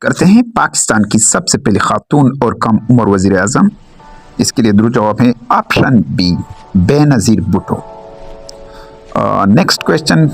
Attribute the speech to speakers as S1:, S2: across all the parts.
S1: करते हैं पाकिस्तान की सबसे पहली खातून और कम उम्र वजीर आजम। इसके लिए दुरुस्त जवाब है option B, Benazir Bhutto. Next question,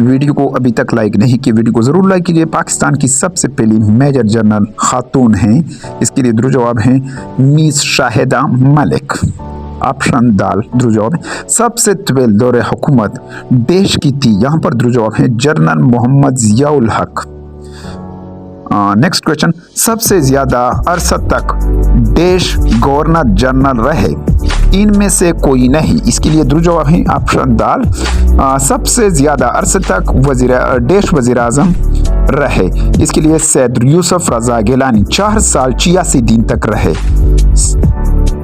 S1: video को अभी तक लाइक नहीं किया, वीडियो को ज़रूर लाइक कीजिए। पाकिस्तान की सबसे पहली मेजर जनरल खातून हैं, इसके लिए दुरुस्त जवाब है मिस शाहिदा मलिक। ऑप्शन दाल दुरुस्त जवाब है। सबसे तवील दौरे हुकूमत देश की थी, यहाँ पर दुरुस्त जवाब है जनरल मोहम्मद ज़ियाउल हक। नेक्स्ट क्वेश्चन, सबसे ज्यादा अरसा तक देश गवर्नर जनरल रहे, इनमें से कोई नहीं। इसके लिए दुरुस्त जवाब है ऑप्शन दाल, सबसे ज्यादा अरसे तक देश वजीर आजम रहे, इसके लिए सैयद यूसुफ रजा गिलानी 4 साल 86 दिन तक रहे।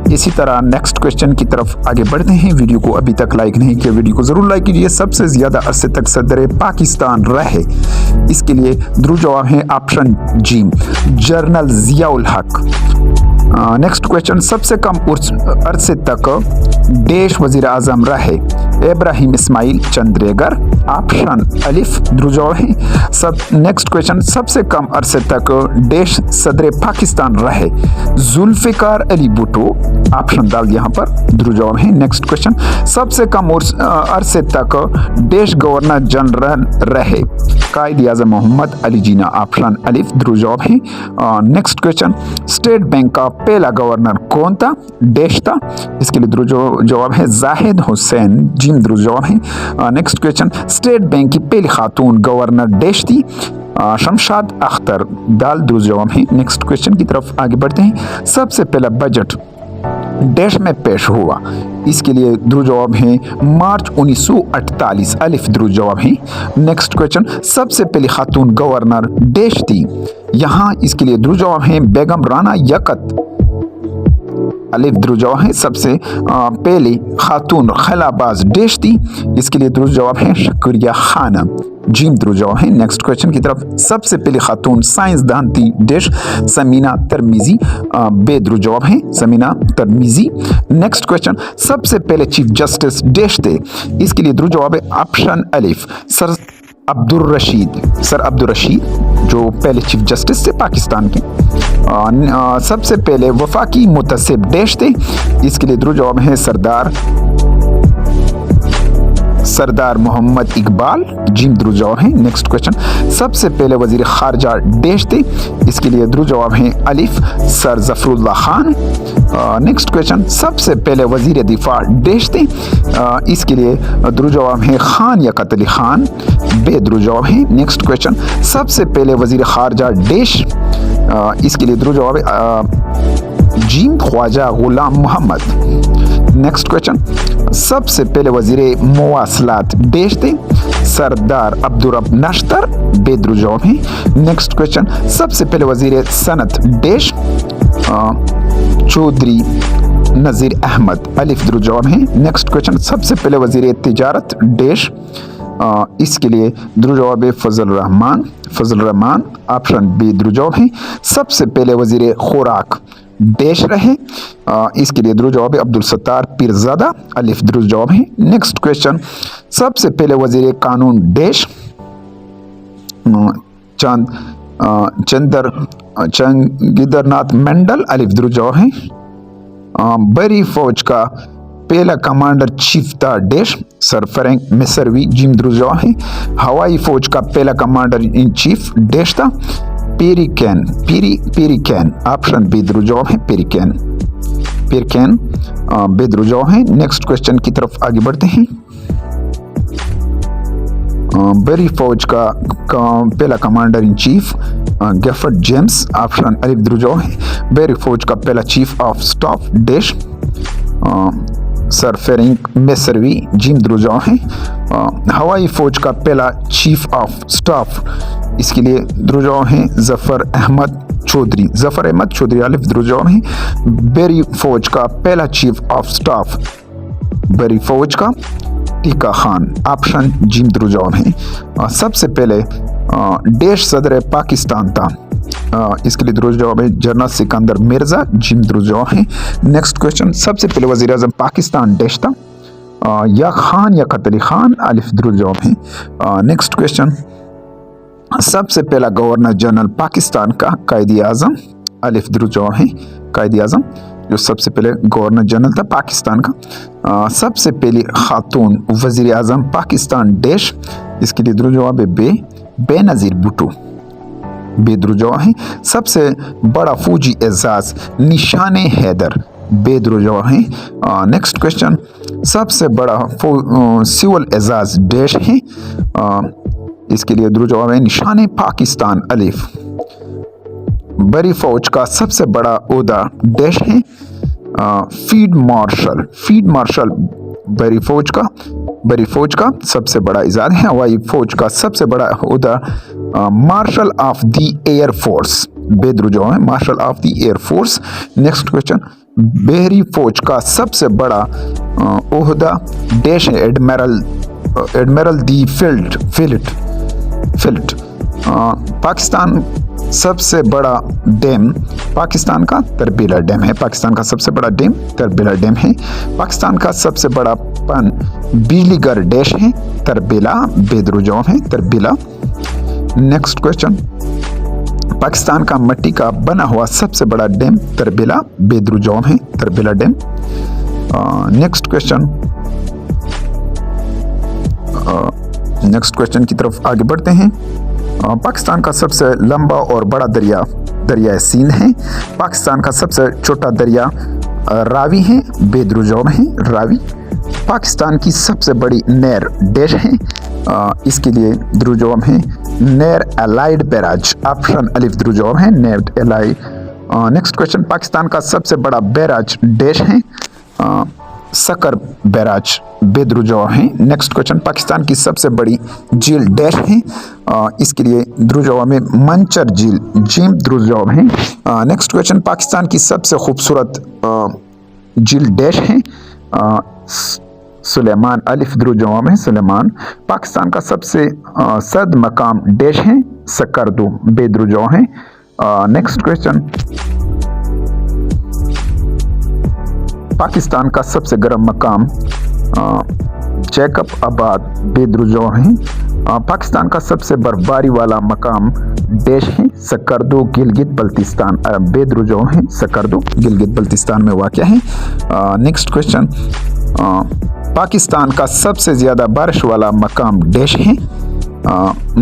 S1: इसी तरह नेक्स्ट क्वेश्चन की तरफ आगे बढ़ते हैं। वीडियो को अभी तक लाइक नहीं किया, वीडियो को जरूर लाइक कीजिए। सबसे ज्यादा अरसे तक सदर पाकिस्तान रहे, इसके लिए दुरुस्त जवाब है ऑप्शन जी, जनरल ज़ियाउल हक। नेक्स्ट क्वेश्चन, सबसे कम अरसे तक देश वजीर आजम रहे, इब्राहिम इस्माइल चंद्रेगर। ऑप्शन अलिफ दुरुस्त जवाब है। नेक्स्ट क्वेश्चन, सबसे कम अरसे तक देश सदर पाकिस्तान रहे, जुल्फिकार अली भुट्टो। ऑप्शन दाल यहाँ पर दुरुस्त जवाब है। नेक्स्ट क्वेश्चन, सबसे कम अरसे तक देश गवर्नर जनरल रहे, कायद आज़म मोहम्मद अली जिन्ना। ऑप्शन अलिफ दुरुस्त जवाब है। नेक्स्ट क्वेश्चन, स्टेट बैंक का पहला गवर्नर कौन था, देश था। इसके लिए दुरुस्त जवाब है जाहिद हुसैन, जिम दुरुस्त जवाब है। नेक्स्ट क्वेश्चन, स्टेट बैंक की पहली खातून गवर्नर देश थी, शमशाद अख्तर, दाल दुरुस्त जवाब है। नेक्स्ट क्वेश्चन की तरफ आगे बढ़ते हैं। सबसे पहला बजट देश में पेश हुआ, इसके लिए दुरुस्त जवाब है मार्च 1948, अलिफ दुरुस्त जवाब है। नेक्स्ट क्वेश्चन, सबसे पहली खातून गवर्नर देश थी, यहाँ इसके लिए दुरुस्त जवाब है बेगम राना यकत, अलिफ दुरुस्त जवाब है। सबसे पहली खातून खिलाबाज देश थी, इसके लिए दुरुस्त जवाब है शुक्रिया खानम, जिम दुरुस्त जवाब है। नेक्स्ट क्वेश्चन की तरफ, सबसे पहली खातून साइंसदान थी देश, समीना तरमीजी, बे दुरुस्त जवाब है समीना तरमीजी। नेक्स्ट क्वेश्चन, सबसे पहले चीफ जस्टिस देश थे, इसके लिए दुरुस्त जवाब है ऑप्शन अलिफ, सर अब्दुल रशीद जो पहले चीफ जस्टिस थे पाकिस्तान के। सबसे पहले वफाकी मुतसिब देश थे, इसके लिए दुरुस्त जवाब है सरदार मोहम्मद इकबाल, जिम दुरुस्त जवाब है। नेक्स्ट क्वेश्चन, सबसे पहले वजीर खारजा देश थे, इसके लिए दुरुस्त जवाब है अलिफ, sir Zafrullah Khan. Next question, सबसे पहले वजीर दिफा देश थे, इसके लिए दुरुस्त जवाब है खान यकत अली खान, बे दुरुस्त जवाब है। नेक्स्ट क्वेश्चन, सबसे पहले वजीर खारजा देश, इसके लिए दुरुस्त जवाब है जिम ख्वाजा गुलाम मोहम्मद। नेक्स्ट क्वेश्चन, सबसे पहले वजीर मवासलात देश थे, सरदार अब्दुर्रब नश्तर, बे दुरुस्त जवाब है। नेक्स्ट क्वेश्चन, सबसे पहले वजीर सनत देश, चौधरी नज़ीर अहमद, अलिफ दुरुस्त जवाब है। नेक्स्ट क्वेश्चन, सबसे पहले वजीर तिजारत देश, इसके लिए दुरुस्त जवाब है फजल रहमान, ऑप्शन बी दुरुस्त जवाब है। सबसे पहले वजीर खुराक देश रहे, इसके लिए दुरुस्त जवाब है अब्दुल सत्तार पीरजादा, अलिफ दुरुस्त जवाब है। नेक्स्ट क्वेश्चन, सबसे पहले वजीर कानून देश, चंगिदरनाथ मंडल, अलिफ दुरुस्त जवाब है। बरी फौज का पहला कमांडर चीफ था देश, सर फ्रैंक मिसरवी, जिम दुरुस्त जवाब है। हवाई फौज का पहला कमांडर इन चीफ देश था पेरिकैन, ऑप्शन बी दुरुस्त जवाब है पेरिकैन, बे दुरुस्त जवाब है। नेक्स्ट क्वेश्चन की तरफ आगे बढ़ते हैं। बरी फौज का पहला commander in chief Jefford James, option अलिफ दुरुस्त जवाब है। बरी फौज का पहला चीफ ऑफ स्टाफ देश, सर फ्रैंक मिसरवी, जिम दुरुस्त जवाब है। हवाई फौज का पहला चीफ ऑफ स्टाफ, इसके लिए दुरुस्त जवाब है जफर अहमद चौधरी, अलिफ दुरुस्त जवाब है। बरी फौज का पहला चीफ ऑफ स्टाफ, बरी फौज का टीका खान, ऑप्शन जिम दुरुस्त जवाब है। सबसे पहले देश सदर पाकिस्तान था, इसके लिए दुरुस्त जवाब है जनरल सिकंदर मिर्जा, जिम दुरुस्त जवाब है। नेक्स्ट क्वेश्चन, सबसे पहले वजीर आजम पाकिस्तान देश था, या खान या कतली खान, अलिफ दुरुस्त जवाब है। नेक्स्ट क्वेश्चन, सबसे पहला गवर्नर जनरल पाकिस्तान का कायदी आजम, अलिफ दुरूद जवाब है कायदी आजम जो सबसे पहले गवर्नर जनरल था पाकिस्तान का। सबसे पहली खातून वजीर आजम पाकिस्तान डैश, इसके लिए दुरूद जवाब है बेनज़ीर भुट्टो, बेदुरूद जवाब है। सबसे बड़ा फौजी एजाज निशाने हैदर, बेदुरूद जवाब है। नेक्स्ट क्वेश्चन, सबसे बड़ा सिविल एजाज डैश है, इसके लिए दुरूद जवाब है निशाने पाकिस्तान अलिफ। बड़ी फौज का सबसे बड़ा ओहदा डैश है, फील्ड मार्शल, फील्ड मार्शल बड़ी फौज का सबसे बड़ा इजाद है। हवाई फौज का सबसे बड़ा ओहदा marshal of the air force, बेदुरूद जवाब है marshal of the air force. Next question, बहरी फौज का सबसे बड़ा ओहदा डैश है, एडमिरल दी फिल्ट। पाकिस्तान सबसे बड़ा डैम पाकिस्तान का तरबेला डैम है, पाकिस्तान का सबसे बड़ा डैम तरबेला डैम है। पाकिस्तान का सबसे बड़ा पन बिजली घर डैश है, तरबेला, बेदुरूद जवाब है तरबेला। नेक्स्ट क्वेश्चन, पाकिस्तान का मिट्टी का बना हुआ सबसे बड़ा डैम तरबेला, बेदुरूद जवाब है तरबेला डैम। नेक्स्ट क्वेश्चन की तरफ आगे बढ़ते हैं। पाकिस्तान का सबसे लंबा और बड़ा दरिया सींध है। पाकिस्तान का सबसे छोटा दरिया रावी है, बेदुरूद जवाब है रावी। पाकिस्तान की सबसे बड़ी नहर डैश है, इसके लिए दुरूद जवाब है नेर एलाइड बैराज, ऑप्शन अलिफ दुरूद जवाब है नेर एलाइड। नेक्स्ट क्वेश्चन, पाकिस्तान का सबसे बड़ा बैराज डैश है, सक्कर बैराज, बेदुरूद जवाब है। नेक्स्ट क्वेश्चन, पाकिस्तान की सबसे बड़ी झील डैश है, इसके लिए दुरूद जवाब में मंचर झील, जीम दुरूद जवाब है। नेक्स्ट क्वेश्चन, पाकिस्तान की सबसे खूबसूरत झील डैश है, सुलेमान, अलिफ दुरूद जवाब है सुलेमान। पाकिस्तान का सबसे सर्द मकाम डैश है, सकरदू, बेदुरूद जवाब है। नेक्स्ट क्वेश्चन, पाकिस्तान का सबसे गर्म मकाम जैकब आबाद, बेदुरूद जवाब है। पाकिस्तान का सबसे बर्फबारी वाला मकाम डैश है, सकरदू, गिलगित बल्तिस्तान, बेदुरूद जवाब है सकरदू, गिलगित बल्तिस्तान में वाक़या है। नेक्स्ट क्वेश्चन, पाकिस्तान का सबसे ज़्यादा बारिश वाला मकाम डैश है,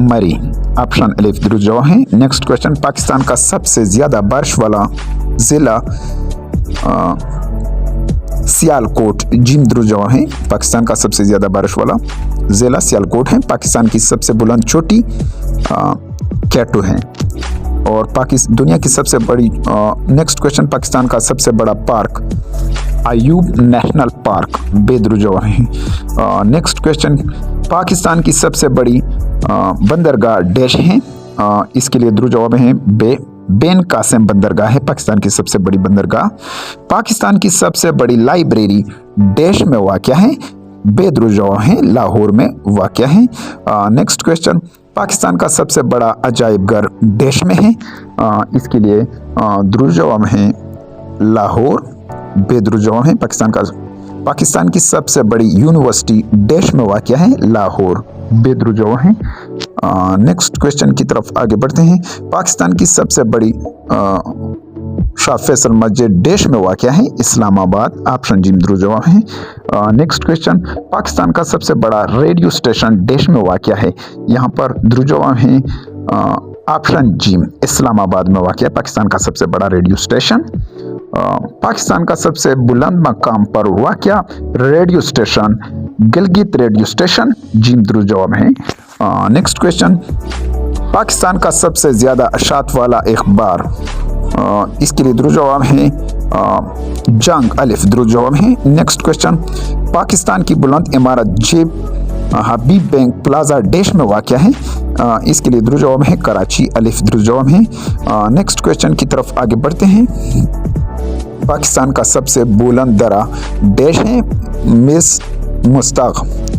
S1: मरी, ऑप्शन अलिफ दुरूद जवाब है। नेक्स्ट क्वेश्चन, पाकिस्तान का सबसे ज़्यादा बारिश वाला ज़िला सियालकोट, जिम दुरूद जवाब है। पाकिस्तान का सबसे ज़्यादा बारिश वाला ज़िला सियालकोट है। पाकिस्तान की सबसे बुलंद चोटी कैटो है और दुनिया की सबसे बड़ी। नेक्स्ट क्वेश्चन, पाकिस्तान का सबसे बड़ा पार्क अयूब नेशनल पार्क, बेदुरूद जवाब है। नेक्स्ट क्वेश्चन, पाकिस्तान की सबसे बड़ी बंदरगाह डैश है, इसके लिए दुरूद जवाब है बेन कासिम बंदरगाह है पाकिस्तान की सबसे बड़ी बंदरगाह। पाकिस्तान की सबसे बड़ी लाइब्रेरी डैश में वाक़या है, बेदुरूद जवाब है लाहौर में वाक़या है। नेक्स्ट क्वेश्चन, पाकिस्तान का सबसे बड़ा अजायब घर डैश में है, इसके लिए दुरूद जवाब है लाहौर, बेदुरूद जवाब है पाकिस्तान की सबसे बड़ी यूनिवर्सिटी डैश में वाक़या है, लाहौर, बेदुरूद जवाब है। नेक्स्ट क्वेश्चन की तरफ आगे बढ़ते हैं। पाकिस्तान की सबसे बड़ी शाह फैसल मस्जिद डैश में वाक़या है, इस्लामाबाद, ऑप्शन जी दुरूद जवाब है। नेक्स्ट क्वेश्चन, पाकिस्तान का सबसे बड़ा रेडियो स्टेशन डैश में वाक़या है, यहाँ पर दुरूद जवाब है ऑप्शन जी इस्लामाबाद में वाक़या पाकिस्तान का सबसे बड़ा रेडियो स्टेशन। पाकिस्तान का सबसे बुलंद मकाम पर वाक़या radio station Gilgit radio station, जी दुरूद जवाब है। नेक्स्ट क्वेश्चन, पाकिस्तान का सबसे ज़्यादा अशात वाला अखबार, इसके लिए दुरूद जवाब है जंग, अलिफ दुरूद जवाब है। नेक्स्ट क्वेश्चन, पाकिस्तान की बुलंद इमारत जेब हबीब बैंक प्लाजा डैश में वाक़या है, इसके लिए दुरूद जवाब है कराची, अलिफ दुरूद जवाब है। नेक्स्ट क्वेश्चन की तरफ आगे बढ़ते हैं। पाकिस्तान का सबसे बुलंद दरा डैश है, मिस मुस्ताक,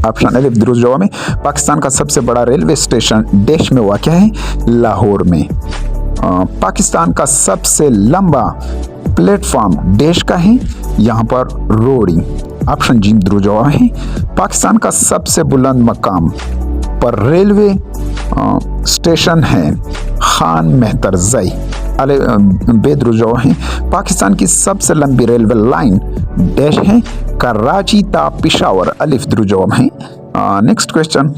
S1: ऑप्शन अलिफ दुरूद जवाब है। पाकिस्तान का सबसे बड़ा रेलवे स्टेशन डैश में वाक़या है, लाहौर में। पाकिस्तान का सबसे लंबा प्लेटफॉर्म डैश का है, यहाँ पर रोड़ी, ऑप्शन जी दुरूद जवाब है। पाकिस्तान का सबसे बुलंद मकाम पर रेलवे स्टेशन है खान मेहतरजई बेदरुजो है। पाकिस्तान की सबसे लंबी रेलवे लाइन डैश है कराची ता पिशावर अलिफ द्रुजो है। नेक्स्ट क्वेश्चन,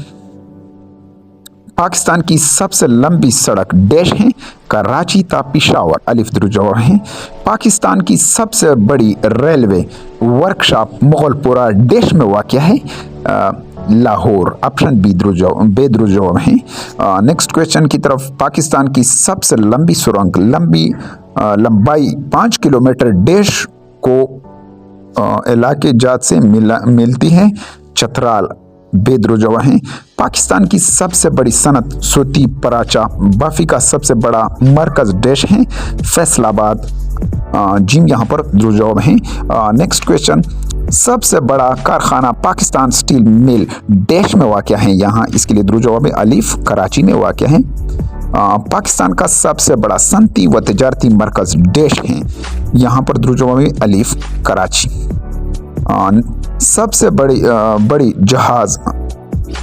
S1: पाकिस्तान की सबसे लंबी सड़क डैश है कराची ता पिशावर अलिफ द्रुजो है। पाकिस्तान की सबसे बड़ी रेलवे वर्कशॉप मुगलपुरा डैश में वाक़या है लाहौर, ऑप्शन बी बेदरुजो है। नेक्स्ट क्वेश्चन की तरफ, पाकिस्तान की सबसे लंबी सुरंग लंबाई 5 किलोमीटर डैश को इलाके जात से मिलती है चतराल बेदरुजो है। पाकिस्तान की सबसे बड़ी सनत सूती पराचा बाफी का सबसे बड़ा मरकज डैश है फैसलाबाद, जिम यहाँ पर द्रुजो है। नेक्स्ट क्वेश्चन, सबसे बड़ा कारखाना पाकिस्तान स्टील मिल डैश में वाक़या है यहाँ, इसके लिए द्रुजो है अलिफ कराची में वाक़या है। पाकिस्तान का सबसे बड़ा सनती व तजारती मरकज डैश है, यहाँ पर द्रुजो है अलिफ कराची। सबसे बड़ी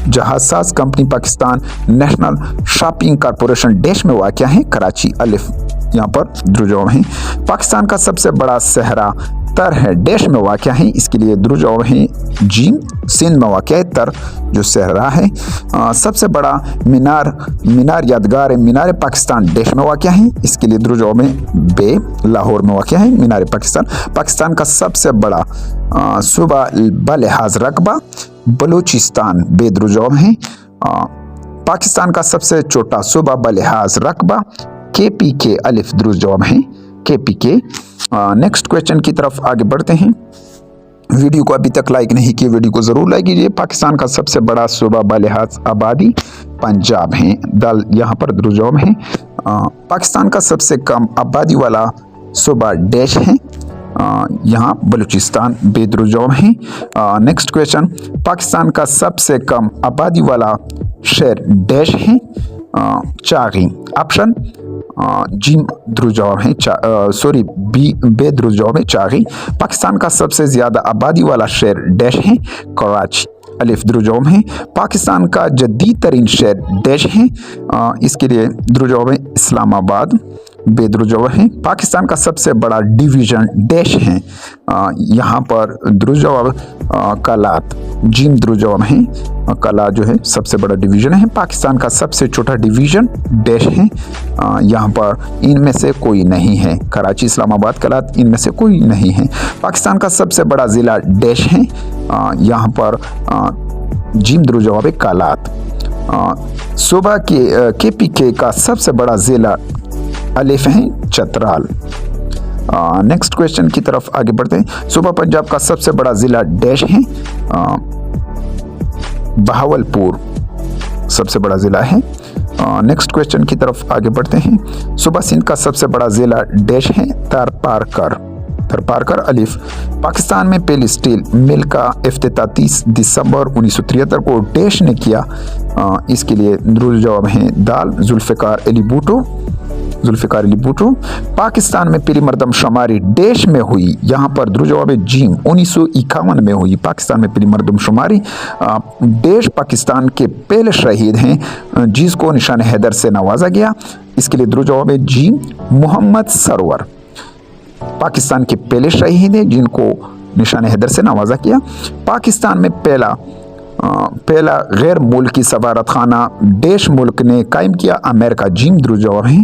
S1: जहाज़ company Pakistan national shopping corporation dash में वाक़या है कराची, अलिफ यहाँ पर द्रुजो है। पाकिस्तान का सबसे बड़ा सहरा तर है डैश में वाक़या है, इसके लिए द्रुजो है जीम, सिंध में वाक़या है तर जो सहरा है। सबसे बड़ा मीनार यादगार है मीनार पाकिस्तान डैश में वाक़या है, इसके लिए द्रुजो में बे लाहौर में वाक़या है मीनार पाकिस्तान। पाकिस्तान का सबसे बड़ा सूबा बलिहाज रकबा बलूचिस्तान बेदरुजो है। पाकिस्तान का सबसे छोटा सूबा बलिहाज रकबा KPK अलिफ द्रुजो है KPK। नेक्स्ट क्वेश्चन की तरफ आगे बढ़ते हैं। वीडियो को अभी तक लाइक नहीं किया, वीडियो को जरूर लाइक कीजिए। पाकिस्तान का सबसे बड़ा सूबा बलिहाज आबादी पंजाब है, दल यहाँ पर द्रुजो है। पाकिस्तान का सबसे कम आबादी वाला सूबा डैश है, यहाँ बलूचिस्तान बेदरुजो है। नेक्स्ट क्वेश्चन, पाकिस्तान का सबसे कम आबादी वाला शहर डैश है चागी, ऑप्शन जिम द्रुजो है सॉरी बी बेदरुजो में चागी। पाकिस्तान का सबसे ज्यादा आबादी वाला शहर डैश है कराची, अलिफ द्रुजो है। पाकिस्तान का जदीद तरीन शहर डैश है, इसके लिए द्रुजो में इस्लामाबाद बेदरुजो है। पाकिस्तान का सबसे बड़ा डिवीजन डैश है, यहाँ पर द्रुजो कलात, जिम द्रुजो है कला जो है सबसे बड़ा डिवीजन है। पाकिस्तान का सबसे छोटा डिवीजन डैश है, यहाँ पर इनमें से कोई नहीं है, कराची इस्लामाबाद कलात इनमें से कोई नहीं है। पाकिस्तान का सबसे बड़ा ज़िला डैश है, यहाँ पर जिम द्रुजो कालात। सूबा के KPK का सबसे बड़ा ज़िला अलिफ है चतराल। नेक्स्ट क्वेश्चन की तरफ आगे बढ़ते हैं। सूबा पंजाब का सबसे बड़ा ज़िला डैश है बहावलपुर, सबसे बड़ा ज़िला है। नेक्स्ट क्वेश्चन की तरफ आगे बढ़ते हैं। सूबा सिंध का सबसे बड़ा ज़िला डैश है थरपारकर अलिफ। पाकिस्तान में पहली स्टील मिल का इफ्तिताह 30 दिसंबर 1973 को डैश ने किया, इसके लिए द्रुजो है दाल जुल्फ़िकार अली भुट्टो। पाकिस्तान में पहली मरदमशुमारी डैश में हुई, यहाँ पर द्रुजो में जीम 1951 में हुई। पाकिस्तान में पहली मरदमशुमारी डैश पाकिस्तान के पहले शहीद हैं जिसको निशान हैदर से नवाजा गया, इसके लिए द्रुजो में जीम मोहम्मद सरवर। पाकिस्तान के पहले शहीद हैं जिनको निशान हैदर से नवाजा किया। पाकिस्तान में पहला गैर मुल्की सफारत खाना डैश मुल्क ने कायम किया, अमेरिका, जिम द्रुजो है।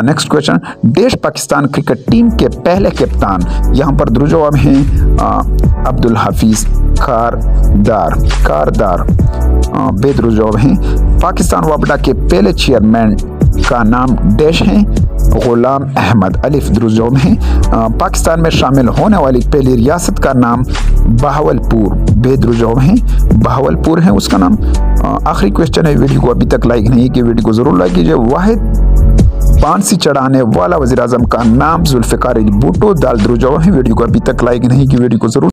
S1: Next question, dash Pakistan cricket team के पहले कप्तान, यहाँ पर द्रुजो हैं अब्दुल हफीज कारदार बेदरुजो हैं। पाकिस्तान वापडा के पहले चेयरमैन का नाम डैश है गुलाम अहमद, अलिफ द्रुजो है। पाकिस्तान में शामिल होने वाली पहली रियासत का नाम बहावलपुर बेदरुजो है, बहावलपुर है उसका नाम। आखिरी क्वेश्चन है, वीडियो को अभी तक लाइक नहीं किया, वीडियो को जरूर लाइक कीजिए। वाहिद फांसी चढ़ाने वाला वज़ीर आज़म का नाम जुल्फ़िकार अली भुट्टो दाल द्रुजो है। वीडियो को अभी तक लाइक नहीं की, वीडियो को जरूर